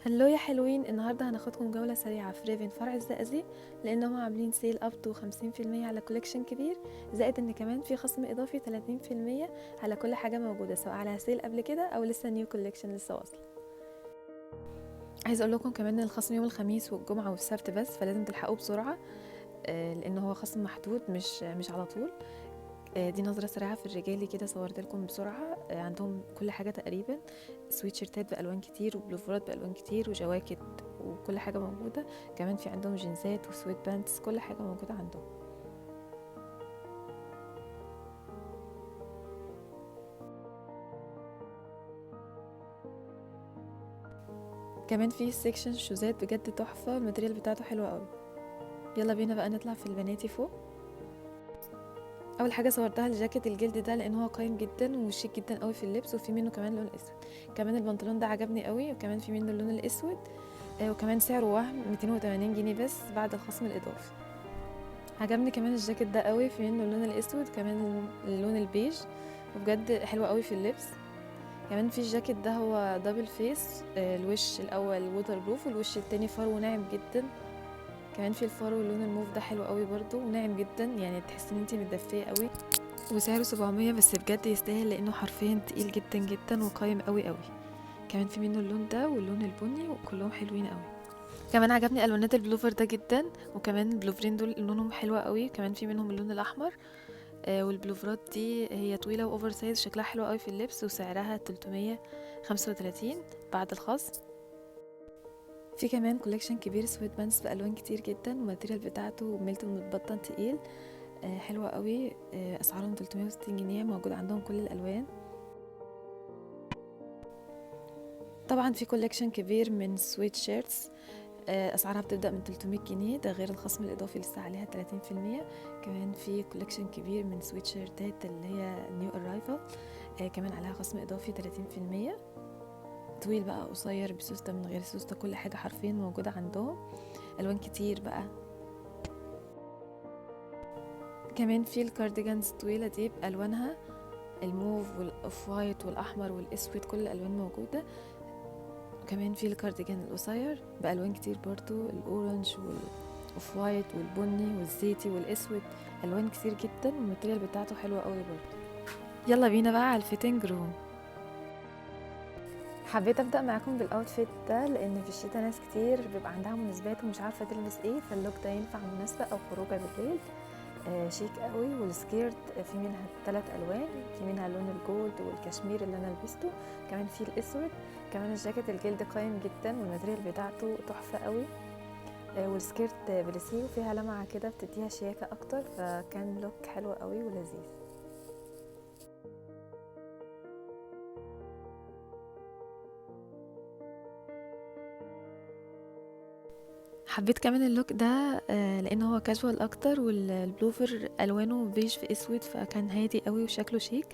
هلو يا حلوين، النهارده هناخدكم جولة سريعة في ريفن فرع الزقازيق، لانهم عاملين سيل اب تو 50% على كوليكشن كبير، زائد ان كمان في خصم اضافي 30% على كل حاجة موجودة، سواء على سيل قبل كده او لسه نيو كوليكشن لسه واصل. عايز اقول لكم كمان ان الخصم يوم الخميس والجمعة والسبت بس، فلازم تلحقوا بسرعة لان هو خصم محدود مش على طول. دي نظرة سريعة في الرجالي كده، صورت لكم بسرعة. عندهم كل حاجة تقريبا، سويتشيرتات بألوان كتير وبلوفرات بألوان كتير وجواكت وكل حاجة موجودة. كمان في عندهم جينزات وسويت بانتس، كل حاجة موجودة عندهم. كمان في سيكشن شوزات بجد تحفة، الماتريال بتاعته حلوة قوي. يلا بينا بقى نطلع في البناتي فوق. اول حاجه صورتها الجاكيت الجلد ده، لان هو قايم جدا وشيك جدا قوي في اللبس، وفي منه كمان لون اسود. كمان البنطلون ده عجبني قوي، وكمان في منه اللون الاسود. وكمان سعره وهم 280 جنيه بس بعد الخصم الاضافي. عجبني كمان الجاكيت ده قوي، في منه اللون الاسود كمان اللون البيج، وبجد حلو قوي في اللبس. كمان في الجاكيت ده هو دبل فيس، الوش الاول ووتر بروف والوش التاني فرو ناعم جدا. كمان في الفرو اللون الموف ده حلو قوي برضو وناعم جدا، يعني تحس ان انتي متدفيه قوي. وسعره 700 بس، بجد يستاهل لانه حرفيا تقيل جدا جدا وقايم قوي قوي. كمان في منه اللون ده واللون البني وكلهم حلوين قوي. كمان عجبني الوانات البلوفر ده جدا، وكمان البلوفرين دول لونهم حلوة قوي. كمان في منهم اللون الاحمر. والبلوفرات دي هي طويلة واوفر سايز، شكلها حلو قوي في اللبس، وسعرها 335 بعد الخصم. في كمان كوليكشن كبير سويت بانس بالوان كتير جدا، والماتيريال بتاعته ميلتون متبطن تقيل، حلوة قوي. اسعارهم 360 جنيه، موجود عندهم كل الالوان. طبعا في كوليكشن كبير من سويت شيرتس، اسعارها بتبدا من 300 جنيه، ده غير الخصم الاضافي لسه عليها 30%. كمان في كوليكشن كبير من سويت شيرتات اللي هي نيو ارايفل، كمان عليها خصم اضافي 30%. طويل بقى قصير بسوسته من غير سوسته، كل حاجه حرفيا موجوده عندهم، الوان كتير بقى. كمان في الكارديجانز طويله دي بالوانها، الموف والاوف وايت والاحمر والاسود، كل الالوان موجوده. كمان في الكارديجان القصير بالوان كتير برضو، الاورنج والاوف وايت والبني والزيتي والاسود، الوان كتير جدا، والماتيريال بتاعته حلوه قوي برضو. يلا بينا بقى على الفيتنج روم. حبيت ابدا معاكم بالاوتفيت ده، لان في الشتا ناس كتير بيبقى عندها مناسبات ومش عارفه تلبس ايه، فاللوك ده ينفع مناسبه او خروجه بالليل. شيك قوي. والسكيرت في منها 3 الوان، في منها لون الجولد والكشمير اللي انا لبسته، كمان في الاسود. كمان الجاكيت الجلد قايم جدا، والماتريال بتاعته تحفه قوي. والسكيرت بليسيه وفيها لمعه كده بتديها شياكه اكتر، فكان لوك حلو قوي ولذيذ. حبيت كمان اللوك ده لان هو كاجوال اكتر، والبلوفر الوانه بيج في اسود، فكان هادي قوي وشكله شيك.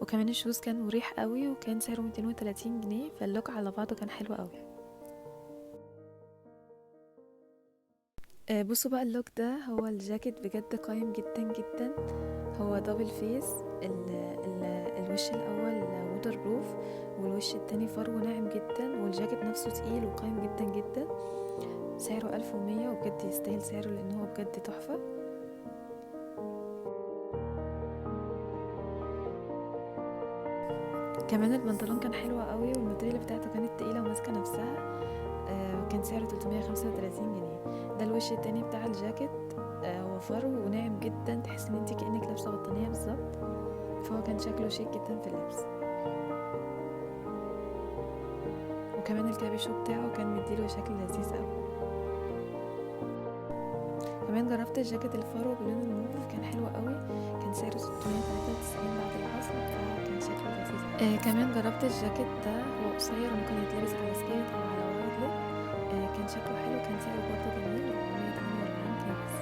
وكمان الشوز كان مريح قوي، وكان سعره 230 جنيه، فاللوك على بعضه كان حلو قوي. بصوا بقى اللوك ده، هو الجاكيت بجد قايم جدا جدا، هو دبل فيس. ال ال الوش الاول ووتر بروف، والوش التاني فرو ناعم جدا، والجاكيت نفسه تقيل وقايم جدا جدا. سعره 1100، وبجد يستاهل سعره لان هو بجد تحفة. كمان البنطلون كان حلو قوي، والماتريال بتاعته كانت تقيلة وماسكة نفسها. وكان سعره 335 جنيه. ده الوش التاني بتاع الجاكيت، هو فرو وناعم جدا، تحس ان انت كأنك لابسة بطانية بالظبط، فهو كان شكله شيك جدا في اللبس. وكمان الكابيشو بتاعه كان مديله شكل لذيذ قوي. كمان جربت الجاكيت الفرو بلون الموف، كان حلو قوي، كان سعره 693 بعد الخصم، فكان شكله لذيذ. كمان جربت الجاكيت ده، هو قصير وممكن يتلبس على سكيرت او على وايد لوك. كان شكله حلو، كان سعره برضه جميل، 448 جنيه بس.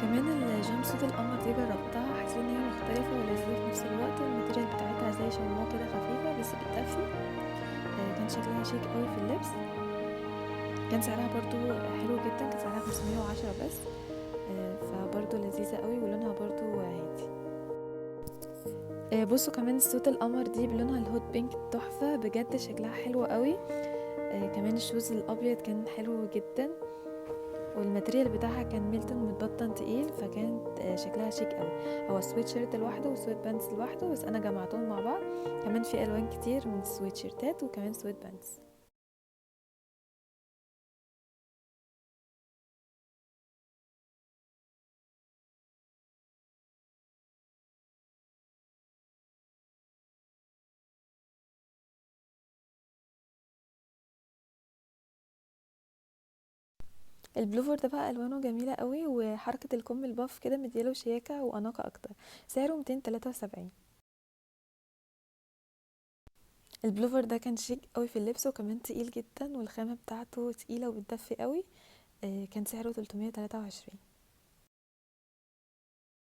كمان الجامب سوت القمر دي جربتها، حسيت ان هي مختلفة ولذيذة في نفس الوقت، الماتيريال بتاعتها زي شموع كده خفيفة بس بتدفي. كان شكلها شيك قوي في اللبس، كان سعرها برضو حلو جدا، كان سعرها 510 بس. فبرضو لذيذة قوي، ولونها برضو هادي. بصوا كمان صوت القمر دي بلونها الهوت بينك تحفة بجد، شكلها حلو قوي. كمان الشوز الابيض كان حلو جدا، والماتريال بتاعها كان ميلتون متبطن تقيل، فكانت شكلها شيك قوي. هو سويت شيرت لوحده وسويت بانتس لوحده، بس انا جمعتهم مع بعض. كمان في الوان كتير من السويت شيرتات وكمان سويت بانتس. البلوفر ده بقى الوانه جميله قوي، وحركه الكم الباف كده مدياله شياكه واناقه اكتر. سعره 273. البلوفر ده كان شيك قوي في اللبس، وكمان تقيل جدا، والخامه بتاعته تقيله وبتدفي قوي. كان سعره 323.